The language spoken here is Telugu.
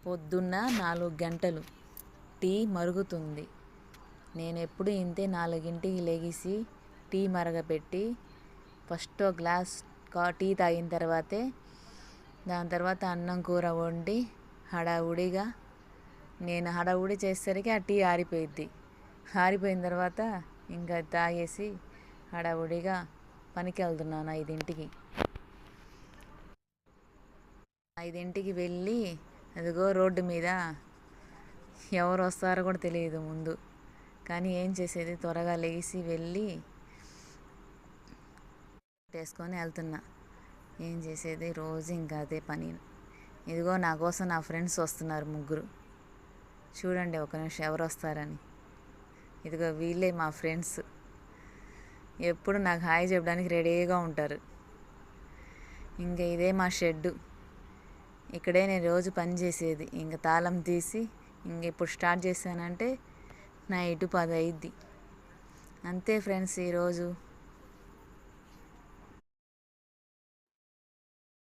పొద్దున్న 4 గంటలు టీ మరుగుతుంది. నేనెప్పుడు ఇంతే 4ంటికి లెగిసి టీ మరగపెట్టి ఫస్ట్ ఒక గ్లాస్ టీ తాగిన తర్వాతే దాని తర్వాత అన్నం కూర వండి హడావుడిగా నేను హడావుడి చేసేసరికి ఆ టీ ఆరిపోయిద్ది. ఆరిపోయిన తర్వాత ఇంకా తాగేసి హడావుడిగా పనికి వెళ్తున్నాను 5ంటికి వెళ్ళి అదిగో రోడ్డు మీద ఎవరు వస్తారో కూడా తెలియదు ముందు. కానీ ఏం చేసేది, త్వరగా లేచి వెళ్ళి వేసుకొని వెళ్తున్నా. ఏం చేసేది, రోజు ఇంకా అదే పని. ఇదిగో నా కోసం నా ఫ్రెండ్స్ వస్తున్నారు, 3. చూడండి ఒక నిమిషం ఎవరు వస్తారని. ఇదిగో వీళ్ళే మా ఫ్రెండ్స్. ఎప్పుడు నాకు హాయ్ చెప్పడానికి రెడీగా ఉంటారు. ఇంకా ఇదే మా షెడ్డు. ఇక్కడే నేను రోజు పని చేసేది. ఇంకా తాళం తీసి ఇంక ఇప్పుడు స్టార్ట్ చేశానంటే నైట్ 10 అయ్యిద్ది. అంతే ఫ్రెండ్స్ ఈరోజు.